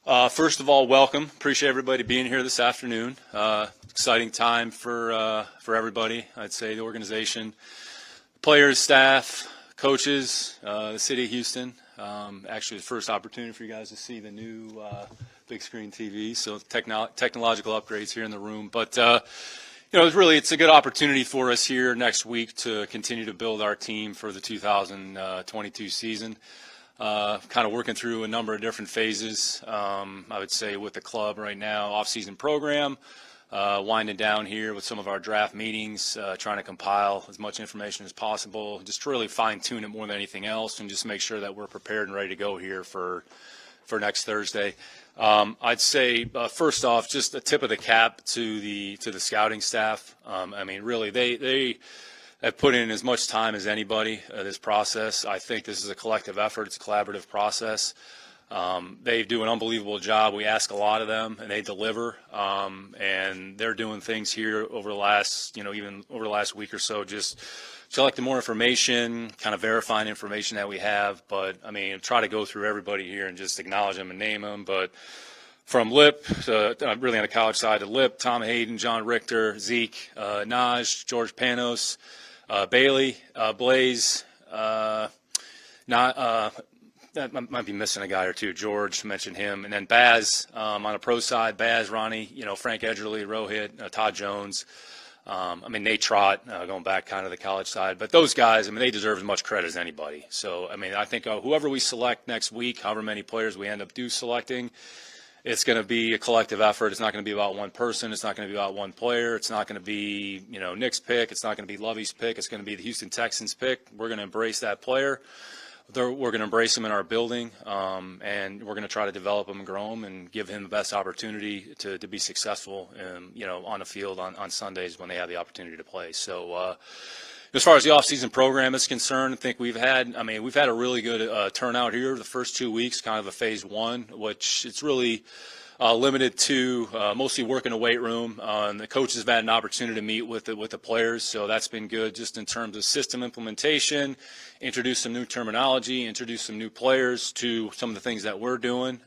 First of all, welcome. Appreciate everybody being here this afternoon. Exciting time for everybody. I'd say the organization, players, staff, coaches, the city of Houston. Actually, the first opportunity for you guys to see the new big screen TV. So technological upgrades here in the room. But it's a good opportunity for us here next week to continue to build our team for the 2022 season. Kind of working through a number of different phases, I would say, with the club right now. Off-season program, winding down here with some of our draft meetings, trying to compile as much information as possible, just to really fine-tune it more than anything else, and just make sure that we're prepared and ready to go here for next Thursday. I'd say, first off, just a tip of the cap to the scouting staff. Really, they have put in as much time as anybody this process. I think this is a collective effort. It's a collaborative process. They do an unbelievable job. We ask a lot of them, and they deliver. And they're doing things here over the last, even over the last week or so, just collecting more information, kind of verifying information that we have. But, try to go through everybody here and just acknowledge them and name them. But from Lip, really on the college side, to Lip, Tom Hayden, John Richter, Zeke, Naj, George Panos, Bailey, Blaze, that might be missing a guy or two. George mentioned him, and then Baz on the pro side. Baz, Ronnie, Frank Edgerly, Rohit, Todd Jones. Nate Trott, going back kind of the college side. But those guys, they deserve as much credit as anybody. So, I think whoever we select next week, however many players we end up selecting, it's going to be a collective effort. It's not going to be about one person. It's not going to be about one player. It's not going to be, Nick's pick. It's not going to be Lovey's pick. It's going to be the Houston Texans pick. We're going to embrace that player. We're going to embrace him in our building, and we're going to try to develop him and grow him and give him the best opportunity to be successful, on the field on Sundays when they have the opportunity to play. So, as far as the off-season program is concerned, I think we've had a really good turnout here the first 2 weeks, kind of a phase one, which it's really limited to mostly work in the weight room. The coaches have had an opportunity to meet with the players, so that's been good just in terms of system implementation, introduce some new terminology, introduce some new players to some of the things that we're doing.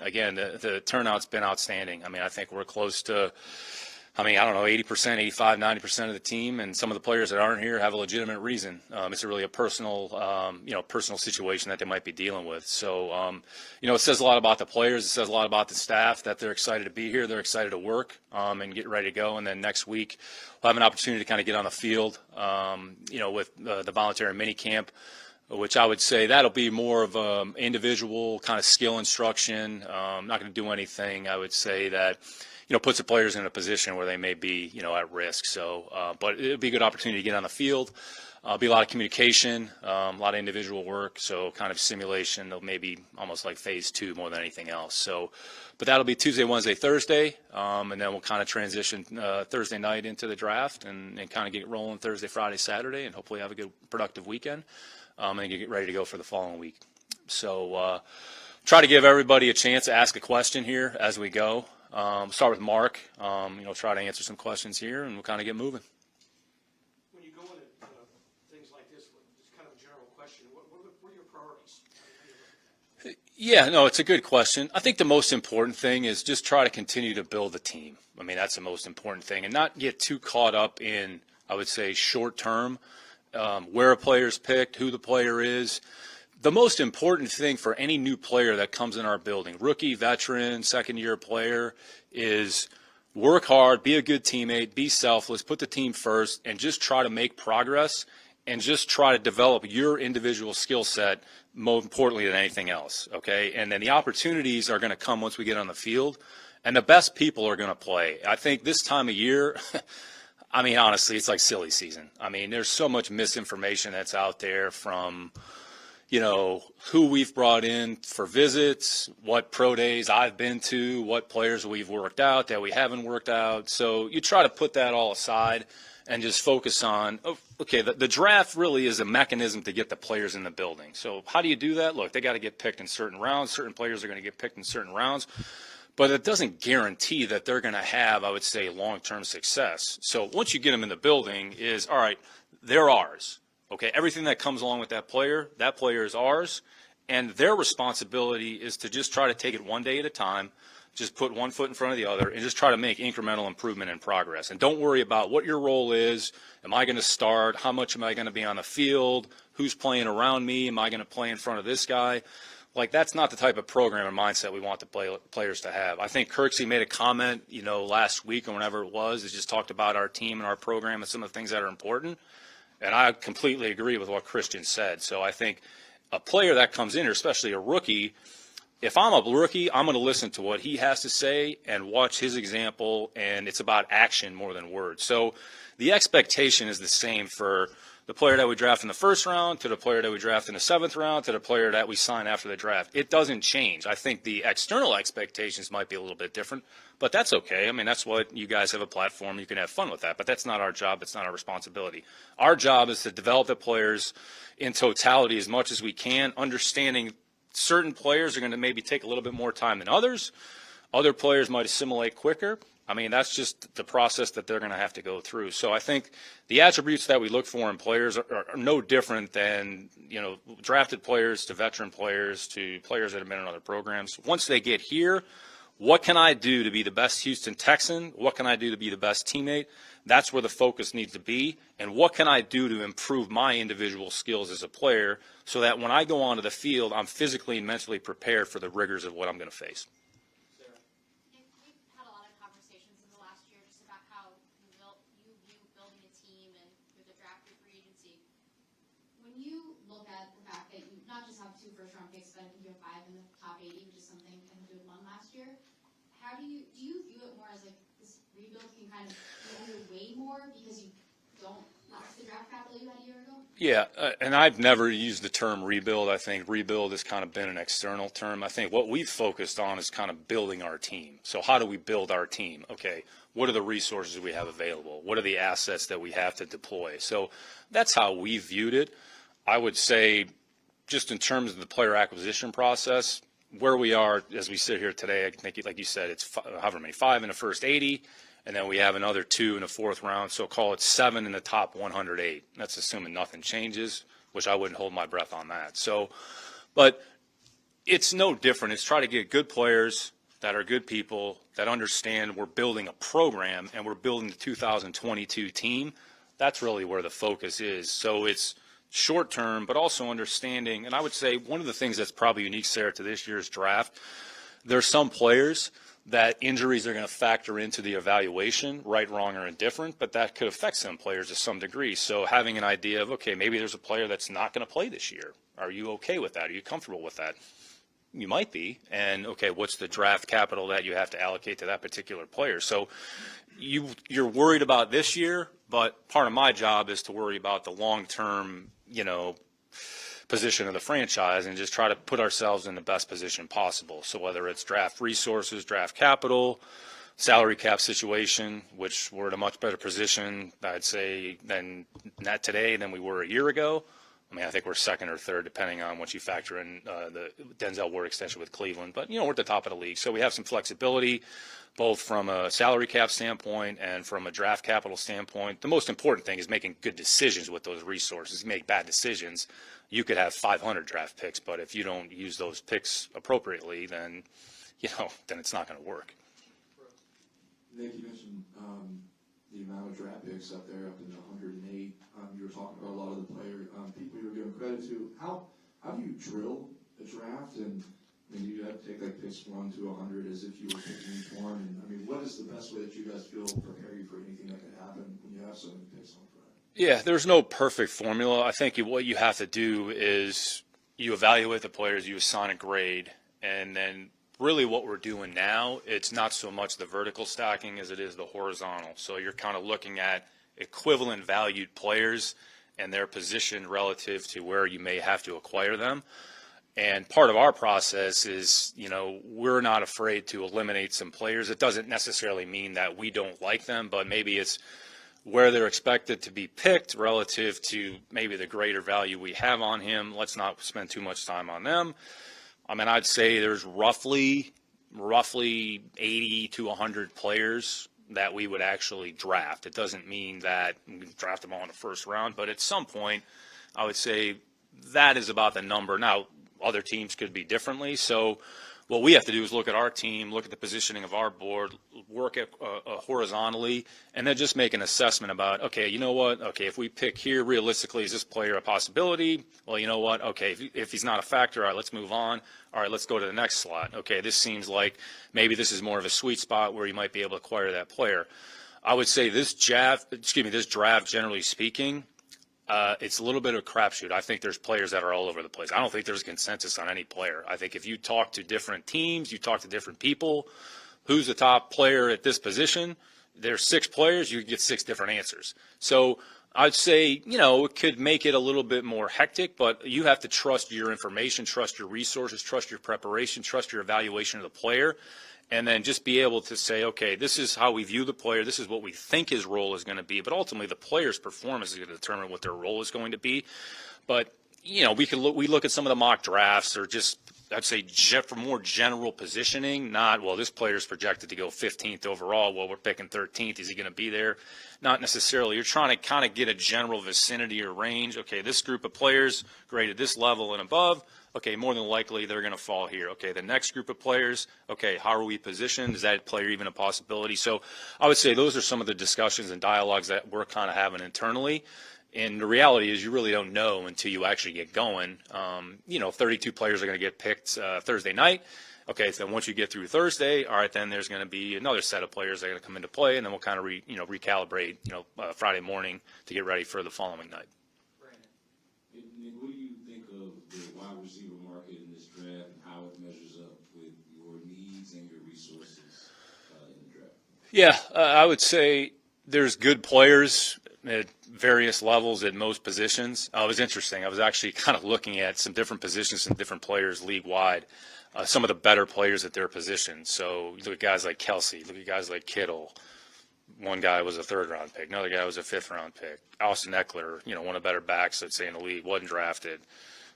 Again, the turnout's been outstanding. I think we're close to 80%, 85, 90% of the team, and some of the players that aren't here have a legitimate reason. It's really a personal situation that they might be dealing with. So, it says a lot about the players. It says a lot about the staff that they're excited to be here. They're excited to work and get ready to go. And then next week, we'll have an opportunity to kind of get on the field, with the voluntary mini camp, which I would say that'll be more of an individual kind of skill instruction. Not going to do anything, I would say, that puts the players in a position where they may be, at risk. So, but it'll be a good opportunity to get on the field. Be a lot of communication, a lot of individual work. So kind of simulation, maybe almost like phase two more than anything else. So, but that'll be Tuesday, Wednesday, Thursday. And then we'll kind of transition Thursday night into the draft and kind of get rolling Thursday, Friday, Saturday, and hopefully have a good productive weekend and get ready to go for the following week. So try to give everybody a chance to ask a question here as we go. Start with Mark, try to answer some questions here, and we'll kind of get moving. When you go into things like this, just kind of a general question, what are your priorities? Yeah, no, it's a good question. I think the most important thing is just try to continue to build the team. That's the most important thing, and not get too caught up in, I would say, short term, where a player's picked, who the player is. The most important thing for any new player that comes in our building, rookie, veteran, second-year player, is work hard, be a good teammate, be selfless, put the team first, and just try to make progress and just try to develop your individual skill set more importantly than anything else, okay? And then the opportunities are going to come once we get on the field, and the best people are going to play. I think this time of year honestly, it's like silly season. There's so much misinformation that's out there from – who we've brought in for visits, what pro days I've been to, what players we've worked out that we haven't worked out. So you try to put that all aside and just focus on, the draft really is a mechanism to get the players in the building. So how do you do that? Look, they got to get picked in certain rounds. Certain players are going to get picked in certain rounds. But it doesn't guarantee that they're going to have, I would say, long-term success. So once you get them in the building all right, they're ours. Okay, everything that comes along with that player is ours, and their responsibility is to just try to take it one day at a time, just put one foot in front of the other, and just try to make incremental improvement and progress. And don't worry about what your role is. Am I going to start? How much am I going to be on the field? Who's playing around me? Am I going to play in front of this guy? Like, that's not the type of program and mindset we want the players to have. I think Kirksey made a comment, last week or whenever it was, that just talked about our team and our program and some of the things that are important. And I completely agree with what Christian said. So I think a player that comes in here, especially a rookie, if I'm a rookie, I'm going to listen to what he has to say and watch his example, and it's about action more than words. So the expectation is the same for the player that we draft in the first round to the player that we draft in the seventh round to the player that we sign after the draft. It doesn't change. I think the external expectations might be a little bit different, but that's okay. I mean, that's what you guys have a platform. You can have fun with that, but that's not our job. It's not our responsibility. Our job is to develop the players in totality as much as we can, understanding certain players are going to maybe take a little bit more time than others. Other players might assimilate quicker. I mean, that's just the process that they're going to have to go through. So I think the attributes that we look for in players are no different than, drafted players to veteran players to players that have been in other programs. Once they get here, what can I do to be the best Houston Texan? What can I do to be the best teammate? That's where the focus needs to be. And what can I do to improve my individual skills as a player so that when I go onto the field, I'm physically and mentally prepared for the rigors of what I'm going to face? How do you view it more as like this rebuild can kind of go underway more because you don't lost the draft capital you had a year ago? Yeah, and I've never used the term rebuild. I think rebuild has kind of been an external term. I think what we've focused on is kind of building our team. So how do we build our team? Okay, what are the resources we have available? What are the assets that we have to deploy? So that's how we viewed it. I would say just in terms of the player acquisition process, where we are as we sit here today, I think, like you said, it's however many, 5 in the first 80, and then we have another 2 in the fourth round, so call it 7 in the top 108. That's assuming nothing changes, which I wouldn't hold my breath on that. So, but it's no different. It's try to get good players that are good people that understand we're building a program and we're building the 2022 team. That's really where the focus is. So it's short term, but also understanding, and I would say one of the things that's probably unique, Sarah, to this year's draft, there's some players that injuries are going to factor into the evaluation, right, wrong, or indifferent, but that could affect some players to some degree. So having an idea of, okay, maybe there's a player that's not going to play this year. Are you okay with that? Are you comfortable with that? You might be. And, okay, what's the draft capital that you have to allocate to that particular player? So you're worried about this year, but part of my job is to worry about the long-term, position of the franchise and just try to put ourselves in the best position possible. So whether it's draft resources, draft capital, salary cap situation, which we're in a much better position, I'd say, than not today than we were a year ago. I mean, I think we're second or third, depending on what you factor in the Denzel Ward extension with Cleveland. But, we're at the top of the league. So we have some flexibility, both from a salary cap standpoint and from a draft capital standpoint. The most important thing is making good decisions with those resources. You make bad decisions, you could have 500 draft picks, but if you don't use those picks appropriately, then, then it's not going to work. Nick, you mentioned the amount of draft picks up there, up in the 108. You were talking about a lot of the people you were giving credit to. How do you drill a draft? And you have to take like picks 1 to 100 as if you were picking each one. And what is the best way that you guys feel prepare you for anything that could happen when you have so many picks on front? Yeah, there's no perfect formula. I think what you have to do is you evaluate the players, you assign a grade, and then really what we're doing now, it's not so much the vertical stacking as it is the horizontal. So you're kind of looking at equivalent valued players and their position relative to where you may have to acquire them. And part of our process is, we're not afraid to eliminate some players. It doesn't necessarily mean that we don't like them, but maybe it's where they're expected to be picked relative to maybe the greater value we have on him. Let's not spend too much time on them. I mean, I'd say there's roughly 80 to 100 players that we would actually draft. It doesn't mean that we draft them all in the first round, but at some point, I would say that is about the number. Now, other teams could be differently. So what we have to do is look at our team, look at the positioning of our board, work at, horizontally, and then just make an assessment about, okay, you know what? Okay, if we pick here, realistically, is this player a possibility? Well, you know what? Okay, if he's not a factor, all right, let's move on. All right, let's go to the next slot. Okay, this seems like maybe this is more of a sweet spot where you might be able to acquire that player. I would say this draft, generally speaking, it's a little bit of a crapshoot. I think there's players that are all over the place. I don't think there's a consensus on any player. I think if you talk to different teams, you talk to different people, who's the top player at this position, there's 6 players, you get 6 different answers. So I'd say, it could make it a little bit more hectic, but you have to trust your information, trust your resources, trust your preparation, trust your evaluation of the player, and then just be able to say, okay, this is how we view the player, this is what we think his role is going to be, but ultimately the player's performance is going to determine what their role is going to be. But, we look at some of the mock drafts, or just, I'd say, for more general positioning, not, well, this player's projected to go 15th overall, well, we're picking 13th, is he going to be there? Not necessarily. You're trying to kind of get a general vicinity or range. Okay, this group of players graded this level and above, okay, more than likely they're going to fall here. Okay, the next group of players, okay, how are we positioned? Is that player even a possibility? So I would say those are some of the discussions and dialogues that we're kind of having internally. And the reality is you really don't know until you actually get going. 32 players are going to get picked Thursday night. Okay, so once you get through Thursday, all right, then there's going to be another set of players that are going to come into play, and then we'll kind of recalibrate, Friday morning to get ready for the following night. Nick, what do you think of the wide receiver market in this draft and how it measures up with your needs and your resources in the draft? Yeah, I would say there's good players at various levels at most positions. It was interesting. I was actually kind of looking at some different positions and different players league-wide, some of the better players at their positions. So you look at guys like Kelsey, look at guys like Kittle. One guy was a 3rd-round pick. Another guy was a 5th-round pick. Austin Eckler, one of the better backs, let's say, in the league, wasn't drafted.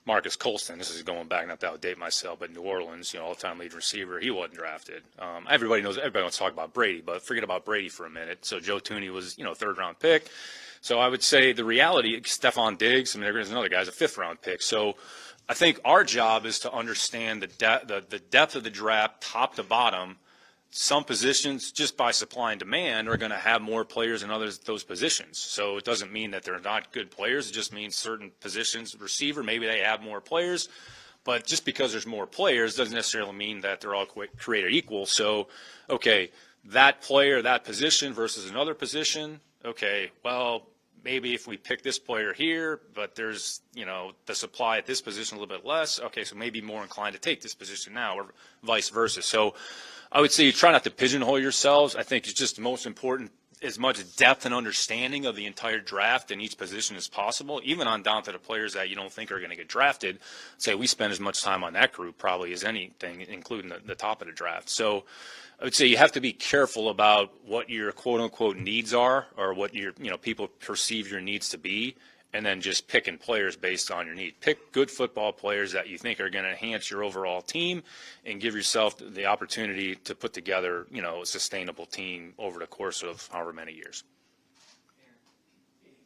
Marcus Colston, this is going back, not to outdate myself, but New Orleans, all-time lead receiver, he wasn't drafted. Everybody wants to talk about Brady, but forget about Brady for a minute. So Joe Tooney was, 3rd-round pick. So I would say the reality, Stephon Diggs, there's another guy's a 5th-round pick. So I think our job is to understand the depth of the draft, top to bottom. Some positions, just by supply and demand, are going to have more players in those positions. So it doesn't mean that they're not good players. It just means certain positions, receiver, maybe they have more players. But just because there's more players doesn't necessarily mean that they're all created equal. So, okay, that player, that position versus another position, okay, well, maybe if we pick this player here, but there's, the supply at this position a little bit less, okay, so maybe more inclined to take this position now, or vice versa. So I would say you try not to pigeonhole yourselves. I think it's just most important, as much depth and understanding of the entire draft in each position as possible, even on down to the players that you don't think are going to get drafted. Say we spend as much time on that group probably as anything, including the top of the draft. So I would say you have to be careful about what your quote-unquote needs are, or what your people perceive your needs to be, and then just picking players based on your need. Pick good football players that you think are going to enhance your overall team and give yourself the opportunity to put together, a sustainable team over the course of however many years.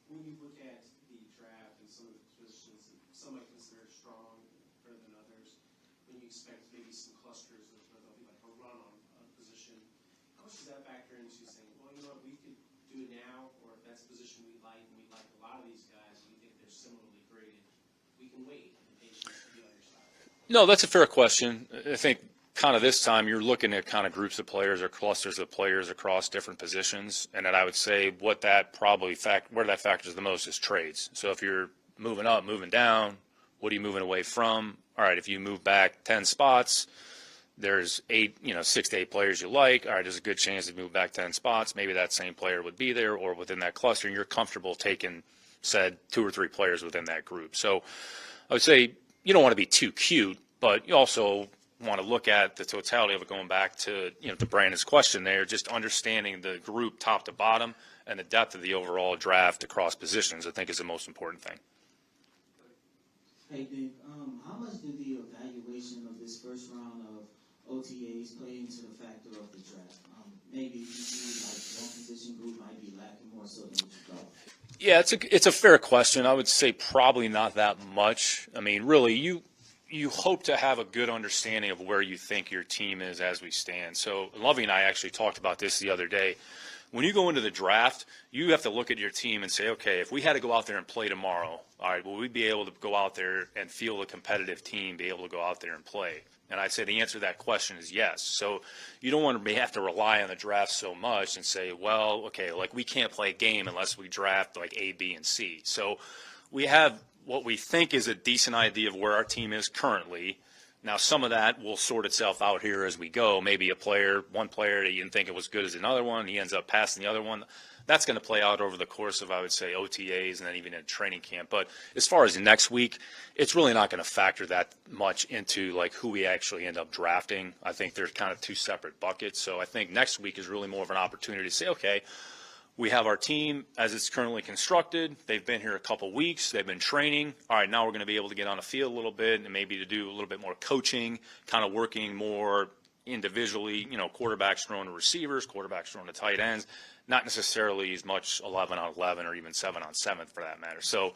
When you look at the draft and some of the positions that some might consider strong better than others, when you expect maybe some clusters of there'll be like a run on a position, how much does that factor into saying, well, we could do it now, or if that's a position we like, and we like a lot of these guys, and we think they're similarly graded, we can wait and patience to be on your side? No, that's a fair question. I think kind of this time you're looking at kind of groups of players or clusters of players across different positions, and then I would say where that factors the most is trades. So if you're moving up, moving down, what are you moving away from? All right, if you move back 10 spots, there's 6 to 8 players you like. All right, there's a good chance to move back 10 spots. Maybe that same player would be there, or within that cluster, and you're comfortable taking, said, 2 or 3 players within that group. So I would say you don't want to be too cute, but you also want to look at the totality of it, going back to, to Brandon's question there, just understanding the group top to bottom and the depth of the overall draft across positions, I think, is the most important thing. Hey, Nick, how much did the evaluation of this first round of OTAs play into the factor of the draft? Maybe you see like one position group might be lacking more so than what you thought. Yeah, it's a fair question. I would say probably not that much. Really, you you hope to have a good understanding of where you think your team is as we stand. So Lovey and I actually talked about this the other day. When you go into the draft, you have to look at your team and say, okay, if we had to go out there and play tomorrow, all right, will we be able to go out there and feel a competitive team, be able to go out there and play? And I'd say the answer to that question is yes. So you don't want to have to rely on the draft so much and say, well, okay, like we can't play a game unless we draft like A, B, and C. So we have what we think is a decent idea of where our team is currently. Now, some of that will sort itself out here as we go. Maybe one player that you didn't think it was good as another one, he ends up passing the other one. That's going to play out over the course of, I would say, OTAs and then even in training camp. But as far as next week, it's really not going to factor that much into like who we actually end up drafting. I think there's kind of two separate buckets. So I think next week is really more of an opportunity to say, okay, we have our team as it's currently constructed. They've been here a couple weeks. They've been training. All right, now we're going to be able to get on the field a little bit and maybe to do a little bit more coaching, kind of working more individually, quarterbacks throwing to receivers, quarterbacks throwing to tight ends, not necessarily as much 11 on 11 or even 7 on 7 for that matter. So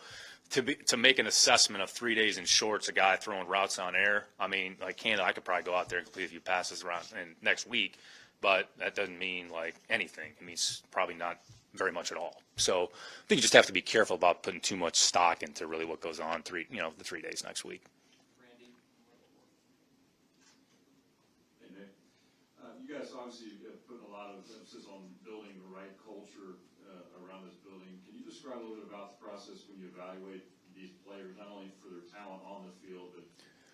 to make an assessment of 3 days in shorts, a guy throwing routes on air, I mean, like Canada, I could probably go out there and complete a few passes around and next week. But that doesn't mean like anything. It means probably not very much at all. So I think you just have to be careful about putting too much stock into really what goes on the 3 days next week. Randy? Hey, Nick. You guys obviously have put a lot of emphasis on building the right culture around this building. Can you describe a little bit about the process when you evaluate these players, not only for their talent on the field, but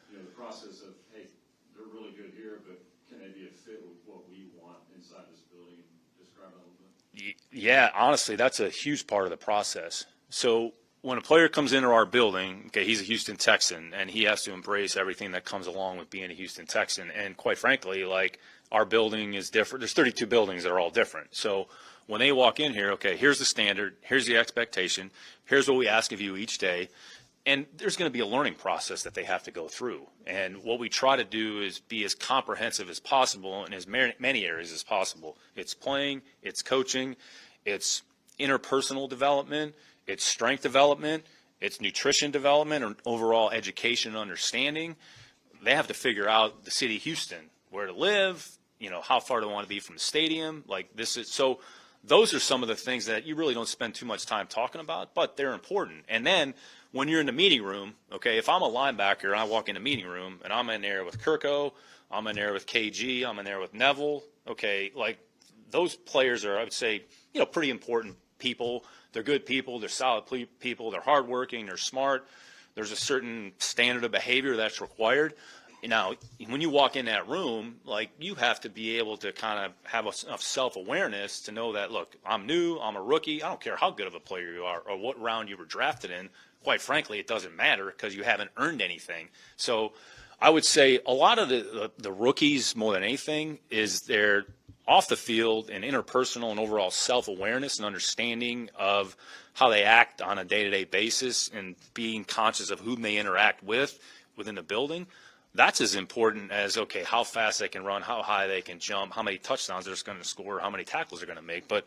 the process of, hey, they're really good here, but can they be a fit with what we want inside this building? Describe it a little bit. Yeah, honestly, that's a huge part of the process. So when a player comes into our building, okay, he's a Houston Texan, and he has to embrace everything that comes along with being a Houston Texan. And quite frankly, like our building is different. There's 32 buildings that are all different. So when they walk in here, okay, here's the standard, here's the expectation, here's what we ask of you each day. And there's going to be a learning process that they have to go through. And what we try to do is be as comprehensive as possible in as many areas as possible. It's playing, it's coaching, it's interpersonal development, it's strength development, it's nutrition development, or overall education and understanding. They have to figure out the city of Houston, where to live, how far do they want to be from the stadium. So those are some of the things that you really don't spend too much time talking about, but they're important. And then when you're in the meeting room, okay, if I'm a linebacker and I walk in the meeting room and I'm in there with Kirko, I'm in there with KG, I'm in there with Neville, okay, like those players are, I would say, pretty important people. They're good people, they're solid people, they're hardworking, they're smart. There's a certain standard of behavior that's required. Now, when you walk in that room, like you have to be able to kind of have enough self-awareness to know that, look, I'm new, I'm a rookie. I don't care how good of a player you are or what round you were drafted in. Quite frankly, it doesn't matter because you haven't earned anything. So I would say a lot of the rookies, more than anything, is their off the field and interpersonal and overall self-awareness and understanding of how they act on a day-to-day basis and being conscious of whom they interact with within the building. That's as important as, okay, how fast they can run, how high they can jump, how many touchdowns they're going to score, how many tackles they're going to make. But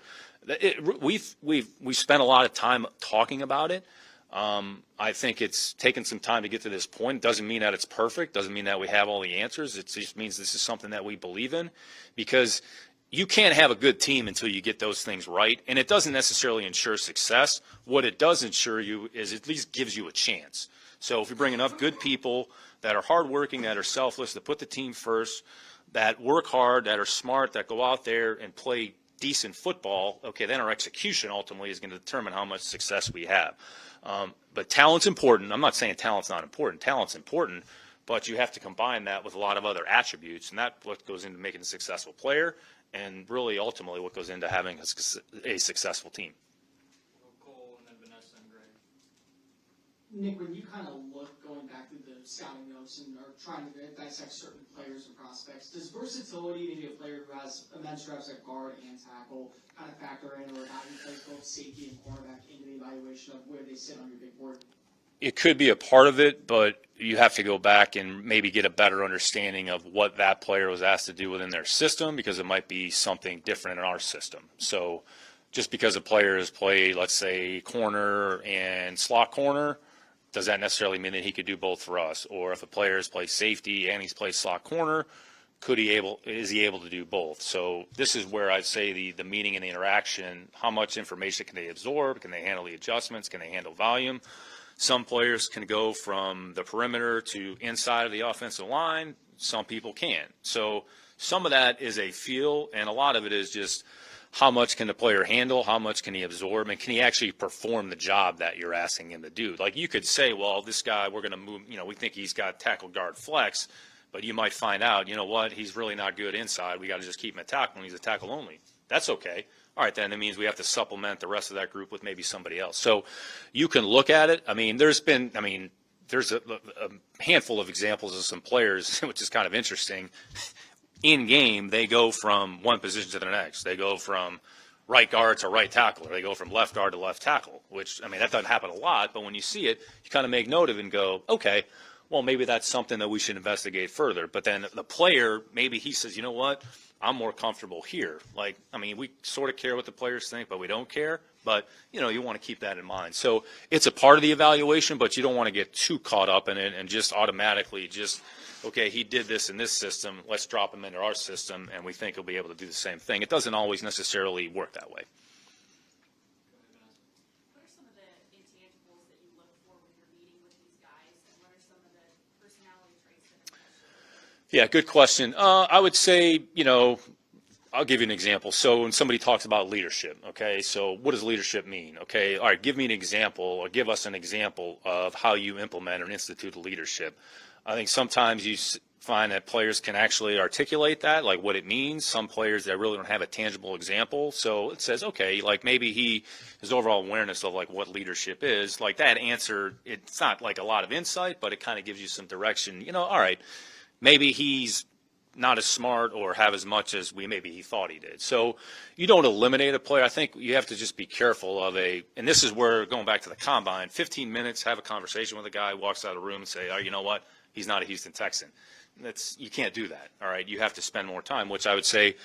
we've spent a lot of time talking about it. I think it's taken some time to get to this point. Doesn't mean that it's perfect. Doesn't mean that we have all the answers. It just means this is something that we believe in, because you can't have a good team until you get those things right. And it doesn't necessarily ensure success. What it does ensure you is at least gives you a chance. So if you bring enough good people that are hardworking, that are selfless, that put the team first, that work hard, that are smart, that go out there and play decent football, okay, then our execution ultimately is going to determine how much success we have. But talent's important. I'm not saying talent's not important. Talent's important, but you have to combine that with a lot of other attributes, and that's what goes into making a successful player and really ultimately what goes into having a successful team. Cole, and then Vanessa and Greg. Nick, when you kind of look going back through the scouting notes and are trying to dissect certain players and prospects, does versatility, maybe a player who has immense reps at guard and tackle, kind of factor in, or how you place both safety and cornerback into the evaluation of where they sit on your big board? It could be a part of it, but you have to go back and maybe get a better understanding of what that player was asked to do within their system, because it might be something different in our system. So just because a player has played, let's say, corner and slot corner, does that necessarily mean that he could do both for us? Or if a player plays safety and he's played slot corner, is he able to do both? So this is where I'd say the meeting and the interaction, how much information can they absorb? Can they handle the adjustments? Can they handle volume? Some players can go from the perimeter to inside of the offensive line. Some people can't. So some of that is a feel, and a lot of it is just how much can the player handle, how much can he absorb, and can he actually perform the job that you're asking him to do? Like you could say, well, this guy, we're going to move, we think he's got tackle guard flex, but you might find out, you know what, he's really not good inside. We got to just keep him at tackle, and he's a tackle only. That's okay. All right, then it means we have to supplement the rest of that group with maybe somebody else. So you can look at it. There's a handful of examples of some players, which is kind of interesting. In game, they go from one position to the next. They go from right guard to right tackle, or they go from left guard to left tackle, which, that doesn't happen a lot, but when you see it, you kind of make note of it and go, okay, well, maybe that's something that we should investigate further. But then the player, maybe he says, you know what, I'm more comfortable here. We sort of care what the players think, but we don't care. But, you want to keep that in mind. So it's a part of the evaluation, but you don't want to get too caught up in it and just automatically okay, he did this in this system, let's drop him into our system, and we think he'll be able to do the same thing. It doesn't always necessarily work that way. What are some of the intangibles that you look for when you're meeting with these guys, and what are some of the personality traits that are important? Yeah, good question. I would say, I'll give you an example. So when somebody talks about leadership, okay, so what does leadership mean? Okay, all right, give me an example or give us an example of how you implement or institute leadership. I think sometimes you find that players can actually articulate that, like what it means. Some players that really don't have a tangible example. So it says, okay, like maybe his overall awareness of like what leadership is, like that answer, it's not like a lot of insight, but it kind of gives you some direction. All right, maybe he's not as smart or have as much as maybe he thought he did. So you don't eliminate a player. I think you have to just be careful and this is where, going back to the combine, 15 minutes, have a conversation with a guy, walks out of the room and say, oh, you know what? He's not a Houston Texan. You can't do that, all right? You have to spend more time, which I would say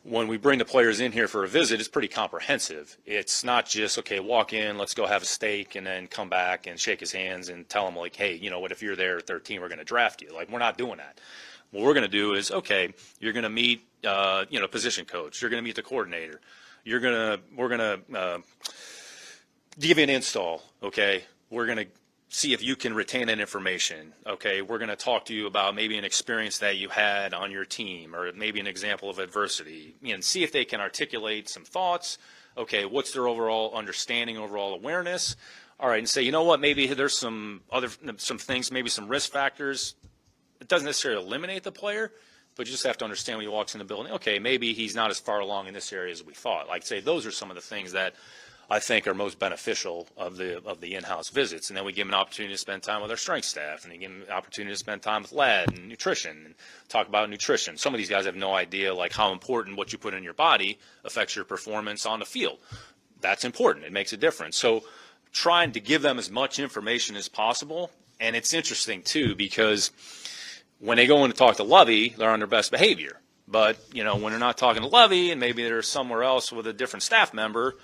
when we bring the players in here for a visit, it's pretty comprehensive. It's not just, okay, walk in, let's go have a steak, and then come back and shake his hands and tell him, like, hey, what, if you're there at 13, we're going to draft you. Like, we're not doing that. What we're going to do is, okay, you're going to meet, position coach. You're going to meet the coordinator. We're going to give you an install, okay? We're going to see if you can retain that information, okay? We're going to talk to you about maybe an experience that you had on your team or maybe an example of adversity and see if they can articulate some thoughts. Okay, what's their overall understanding, overall awareness? All right, and say, you know what, maybe there's some things, maybe some risk factors. It doesn't necessarily eliminate the player, but you just have to understand when he walks in the building, okay, maybe he's not as far along in this area as we thought. Like, say, those are some of the things that I think are most beneficial of the in-house visits. And then we give them an opportunity to spend time with our strength staff, and they give them an opportunity to spend time with lad and nutrition and talk about nutrition. Some of these guys have no idea like how important what you put in your body affects your performance on the field. That's important. It makes a difference. So trying to give them as much information as possible. And it's interesting too, because when they go in to talk to Lovey, they're on their best behavior. But, when they're not talking to Lovey and maybe they're somewhere else with a different staff member,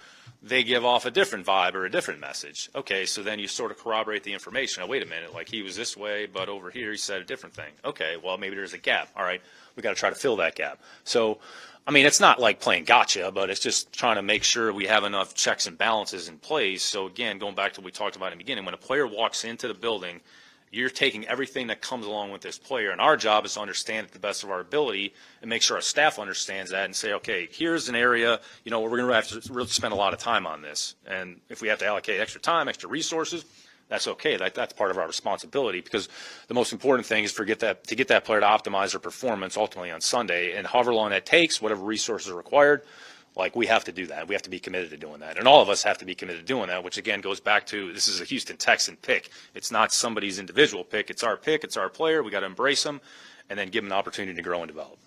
they give off a different vibe or a different message. Okay, so then you sort of corroborate the information. Oh, wait a minute, like he was this way, but over here he said a different thing. Okay, well, maybe there's a gap. All right, we got to try to fill that gap. So, it's not like playing gotcha, but it's just trying to make sure we have enough checks and balances in place. So, again, going back to what we talked about in the beginning, when a player walks into the building, you're taking everything that comes along with this player, and our job is to understand it to the best of our ability and make sure our staff understands that and say, okay, here's an area, where we're going to have to really spend a lot of time on this. And if we have to allocate extra time, extra resources, that's okay. That's part of our responsibility, because the most important thing is to get that player to optimize their performance ultimately on Sunday. And however long that takes, whatever resources are required, like, we have to do that. We have to be committed to doing that. And all of us have to be committed to doing that, which, again, goes back to this is a Houston Texan pick. It's not somebody's individual pick. It's our pick. It's our player. We got to embrace them and then give them an opportunity to grow and develop.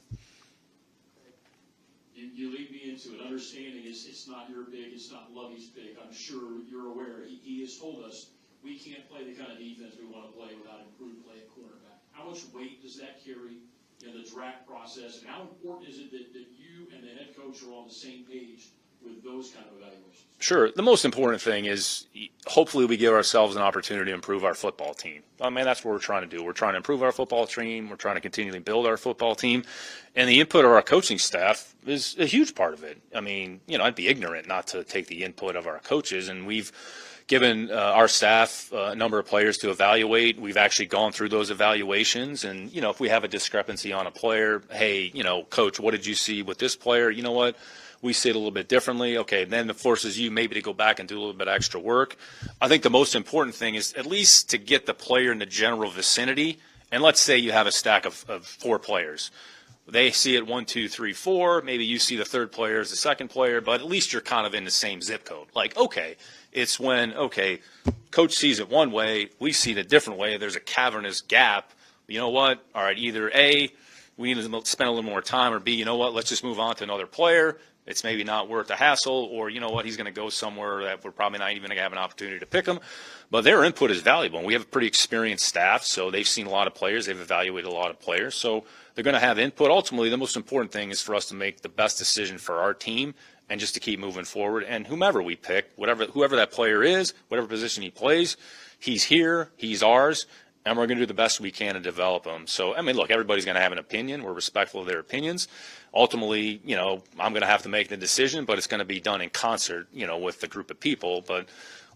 You lead me into an understanding it's not your pick. It's not Lovey's pick. I'm sure you're aware. He has told us we can't play the kind of defense we want to play without improved play at quarterback. How much weight does that carry in the draft process, and how important is it that you and the head coach are on the same page with those kind of evaluations? Sure. The most important thing is hopefully we give ourselves an opportunity to improve our football team. I mean, that's what we're trying to do. We're trying to improve our football team. We're trying to continually build our football team. And the input of our coaching staff is a huge part of it. I mean, I'd be ignorant not to take the input of our coaches. And we've given our staff a number of players to evaluate. We've actually gone through those evaluations. And, if we have a discrepancy on a player, hey, coach, what did you see with this player? You know what? We see it a little bit differently. Okay, then it forces you maybe to go back and do a little bit extra work. I think the most important thing is at least to get the player in the general vicinity. And let's say you have a stack of 4 players. They see it 1, 2, 3, 4. Maybe you see the third player as the second player, but at least you're kind of in the same zip code. Like, okay, it's when, coach sees it one way, we see it a different way. There's a cavernous gap. You know what? All right, either A, we need to spend a little more time, or B, you know what? Let's just move on to another player. It's maybe not worth the hassle, or you know what, he's going to go somewhere that we're probably not even going to have an opportunity to pick him. But their input is valuable. And we have a pretty experienced staff, so they've seen a lot of players. They've evaluated a lot of players. So they're going to have input. Ultimately, the most important thing is for us to make the best decision for our team and just to keep moving forward. And whomever we pick, whoever that player is, whatever position he plays, he's here, he's ours, and we're going to do the best we can to develop him. So, I mean, look, everybody's going to have an opinion. We're respectful of their opinions. Ultimately, I'm going to have to make the decision, but it's going to be done in concert, with the group of people. But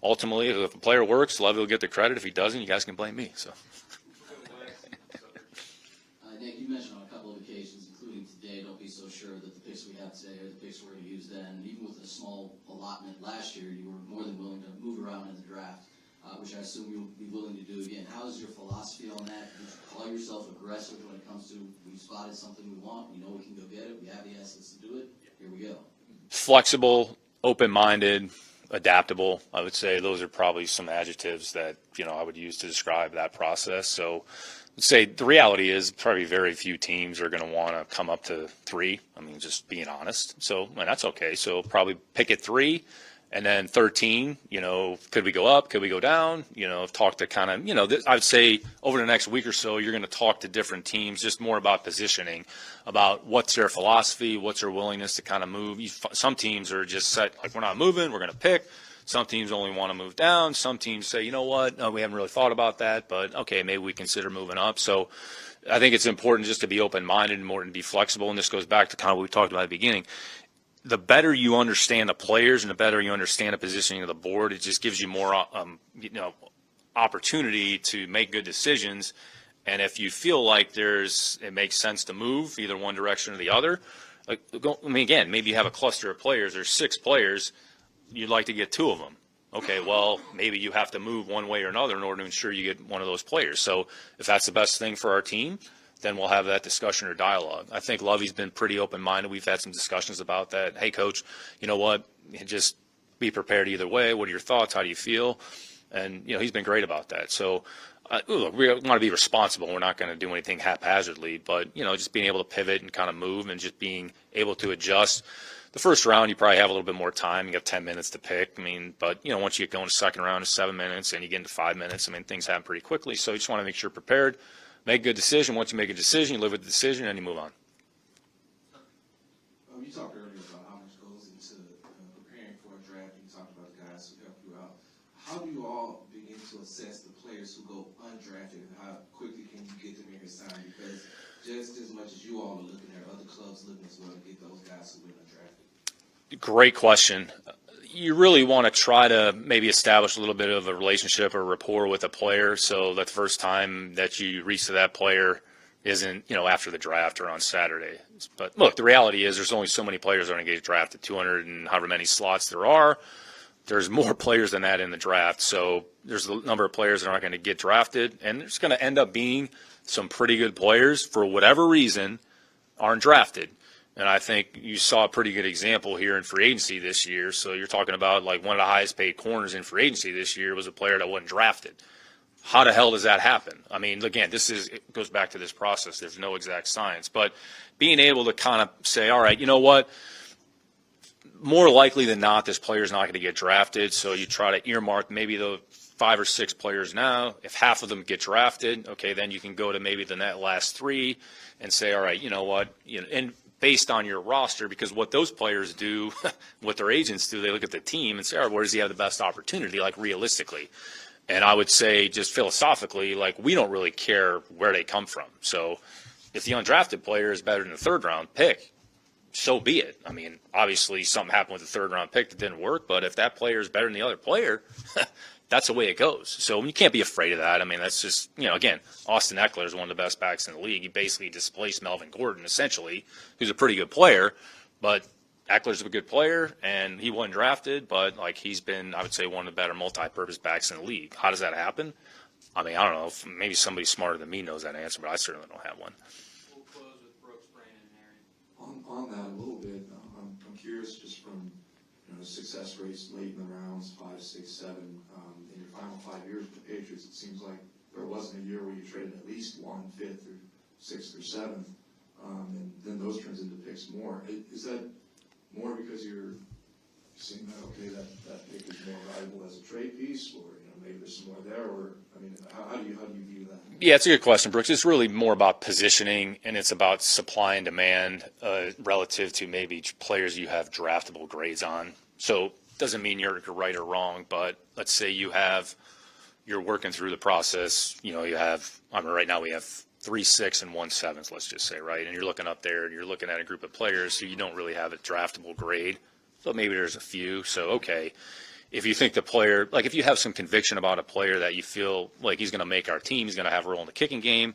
ultimately, if a player works, Lovey will get the credit. If he doesn't, you guys can blame me. So. Nick, you mentioned on a couple of occasions, including today, don't be so sure that the picks we have today are the picks we're going to use then. And even with a small allotment last year, you were more than willing to move around in the draft, which I assume you'll be willing to do again. How is your philosophy on that? Would you call yourself aggressive when it comes to, we spotted something we want, we know we can go get it, we have the assets to do it, here we go? Flexible, open-minded, adaptable. I would say those are probably some adjectives that, I would use to describe that process. So let's say the reality is probably very few teams are going to want to come up to 3. I mean, just being honest. So, and that's okay. So probably pick at 3. And then 13, could we go up? Could we go down? Talk to kind of, I would say over the next week or so, you're going to talk to different teams, just more about positioning, about what's their philosophy, what's their willingness to kind of move. Some teams are just set, like, we're not moving, we're going to pick. Some teams only want to move down. Some teams say, you know what, no, we haven't really thought about that, but okay, maybe we consider moving up. So I think it's important just to be open-minded and more and be flexible. And this goes back to kind of what we talked about at the beginning. The better you understand the players and the better you understand the positioning of the board, it just gives you more, opportunity to make good decisions. And if you feel like it makes sense to move either one direction or the other, again, maybe you have a cluster of players. There's 6 players. You'd like to get 2 of them. Okay, well, maybe you have to move one way or another in order to ensure you get one of those players. So if that's the best thing for our team, then we'll have that discussion or dialogue. I think Lovey's been pretty open-minded. We've had some discussions about that. Hey, coach, you know what? Just be prepared either way. What are your thoughts? How do you feel? And, he's been great about that. So, look, we want to be responsible. We're not going to do anything haphazardly. But, just being able to pivot and kind of move and just being able to adjust. The first round, you probably have a little bit more time. You have 10 minutes to pick. But, once you get going to second round, it's 7 minutes, and you get into 5 minutes. Things happen pretty quickly. So you just want to make sure you're prepared. Make a good decision. Once you make a decision, you live with the decision, and you move on. You talked earlier about how much goes into preparing for a draft. You talked about the guys who help you out. How do you all begin to assess the players who go undrafted, and how quickly can you get them in here signed? Because just as much as you all are looking at, other clubs looking as well to get those guys who went undrafted. Great question. You really want to try to maybe establish a little bit of a relationship or rapport with a player, so that the first time that you reach to that player isn't, after the draft or on Saturday. But look, the reality is there's only so many players that are going to get drafted, 200 and however many slots there are. There's more players than that in the draft. So there's a number of players that aren't going to get drafted, and there's going to end up being some pretty good players for whatever reason aren't drafted. And I think you saw a pretty good example here in free agency this year. So you're talking about like one of the highest paid corners in free agency this year was a player that wasn't drafted. How the hell does that happen? Again, it goes back to this process. There's no exact science. But being able to kind of say, all right, you know what? More likely than not, this player's not going to get drafted. So you try to earmark maybe the 5 or 6 players now. If half of them get drafted, okay, then you can go to maybe the last 3 and say, all right, you know what? And based on your roster, because what those players do, what their agents do, they look at the team and say, all right, where does he have the best opportunity, like realistically? And I would say just philosophically, like we don't really care where they come from. So if the undrafted player is better than the third-round pick, so be it. I mean, obviously something happened with the third-round pick that didn't work, but if that player is better than the other player, that's the way it goes. So you can't be afraid of that. I mean, that's just, again, Austin Eckler is one of the best backs in the league. He basically displaced Melvin Gordon, essentially, who's a pretty good player, but Eckler's a good player, and he wasn't drafted, but, like, he's been, I would say, one of the better multi-purpose backs in the league. How does that happen? I mean, I don't know. Maybe somebody smarter than me knows that answer, but I certainly don't have one. We'll close with Brooks, Brandon, and Harry. On that a little bit, I'm curious just from the success rates late in the rounds, 5, 6, 7, in your final 5 years with the Patriots, it seems like there wasn't a year where you traded at least 1, 5th, or 6th, or 7th, and then those turns into picks more. Is that more because you're seeing that, okay, that pick is more valuable as a trade piece, or maybe there's some more there, or I mean, how do you view that? Yeah, it's a good question, Brooks. It's really more about positioning, and it's about supply and demand relative to maybe players you have draftable grades on. So it doesn't mean you're right or wrong, but let's say you're working through the process. Right now we have 3 6 and 1 7th, let's just say, right? And you're looking up there and you're looking at a group of players who you don't really have a draftable grade. So maybe there's a few. So, okay, if you think the player, like if you have some conviction about a player that you feel like he's going to make our team, he's going to have a role in the kicking game,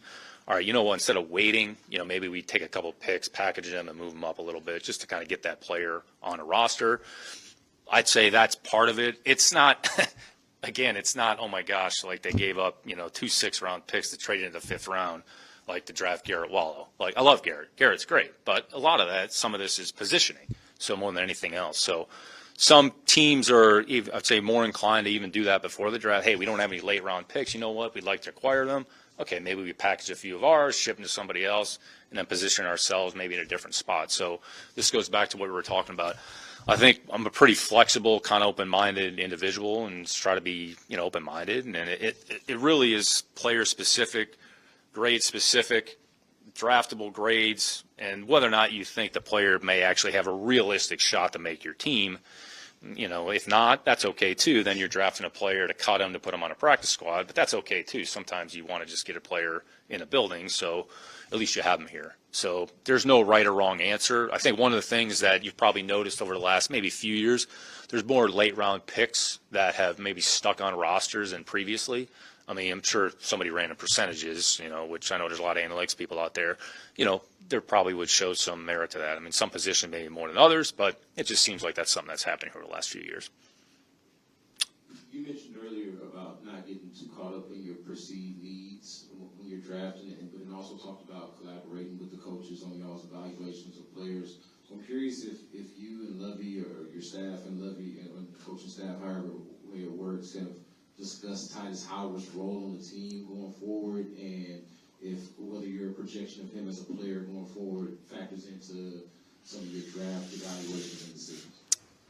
all right, instead of waiting, maybe we take a couple picks, package them, and move them up a little bit just to kind of get that player on a roster. I'd say that's part of it. It's not, again, it's not, oh my gosh, like they gave up, 2 6-round picks to trade into the 5th round, like to draft Garrett Wallow. Like, I love Garrett. Garrett's great. But a lot of that, some of this is positioning, so more than anything else. So some teams are, I'd say, more inclined to even do that before the draft. Hey, we don't have any late-round picks. You know what? We'd like to acquire them. Okay, maybe we package a few of ours, ship them to somebody else, and then position ourselves maybe in a different spot. So this goes back to what we were talking about. I think I'm a pretty flexible, kind of open-minded individual, and just try to be, open-minded. And it really is player-specific, grade-specific, draftable grades, and whether or not you think the player may actually have a realistic shot to make your team. If not, that's okay too. Then you're drafting a player to cut him, to put him on a practice squad, but that's okay too. Sometimes you want to just get a player in a building, so at least you have them here. So there's no right or wrong answer. I think one of the things that you've probably noticed over the last maybe few years, there's more late round picks that have maybe stuck on rosters than previously. I mean, I'm sure somebody ran in percentages, which I know there's a lot of analytics people out there, there probably would show some merit to that. I mean, some position maybe more than others, but it just seems like that's something that's happening over the last few years. You mentioned earlier about not getting too caught up in your perceived needs when you're drafting, but then also talked about collaborating with the coaches on y'all's evaluations of players. So I'm curious if you and Lovey or your staff and Lovey and the coaching staff, however way it works, kind of discuss Titus Howard's role on the team going forward, and if whether your projection of him as a player going forward factors into some of your draft evaluations and decisions.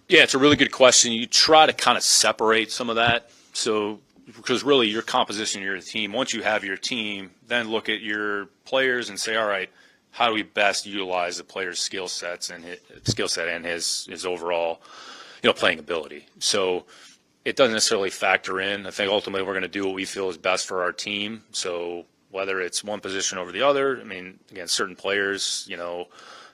Yeah, it's a really good question. You try to kind of separate some of that. So, because really your composition of your team, once you have your team, then look at your players and say, all right, how do we best utilize the player's skill set and his overall, playing ability. So it doesn't necessarily factor in. I think ultimately we're going to do what we feel is best for our team. So whether it's one position over the other, I mean, again, certain players,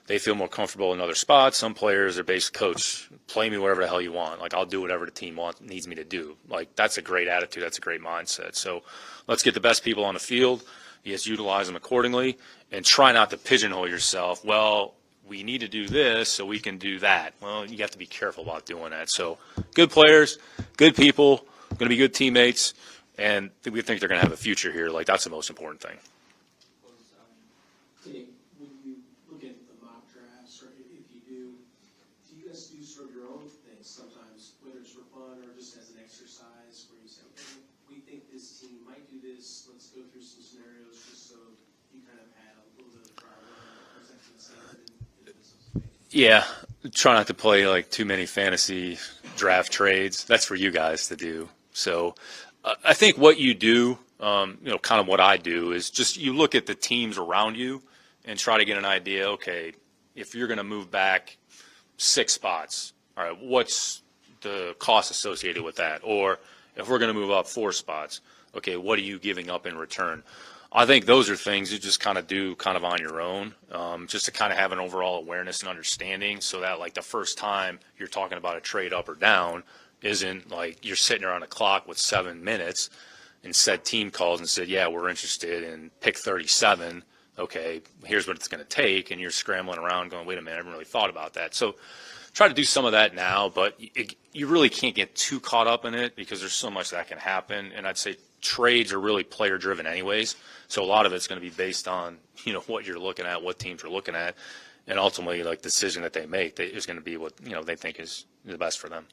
they feel more comfortable in other spots. Some players are basically, coach, play me wherever the hell you want. Like, I'll do whatever the team needs me to do. Like, that's a great attitude. That's a great mindset. So let's get the best people on the field. Yes, utilize them accordingly, and try not to pigeonhole yourself. Well, we need to do this so we can do that. Well, you have to be careful about doing that. So good players, good people, going to be good teammates, and we think they're going to have a future here. Like, that's the most important thing. Nick, when you look at the mock drafts, or if you do you guys do sort of your own things sometimes, whether it's for fun or just as an exercise, where you say, okay, we think this team might do this, let's go through some scenarios just so you kind of had a little bit of trial run, or is that the same in business? Yeah, try not to play like too many fantasy draft trades. That's for you guys to do. So I think what you do, kind of what I do is just you look at the teams around you and try to get an idea, okay, if you're going to move back 6 spots, all right, what's the cost associated with that? Or if we're going to move up 4 spots, okay, what are you giving up in return? I think those are things you just kind of do kind of on your own, just to kind of have an overall awareness and understanding, so that like the first time you're talking about a trade up or down isn't like you're sitting there on a clock with 7 minutes and said team calls and said, yeah, we're interested in pick 37. Okay, here's what it's going to take. And you're scrambling around going, wait a minute, I haven't really thought about that. So try to do some of that now, but you really can't get too caught up in it because there's so much that can happen. And I'd say trades are really player driven anyways. So a lot of it's going to be based on, you know, what you're looking at, what teams are looking at, and ultimately like the decision that they make is going to be what, you know, they think is the best for them.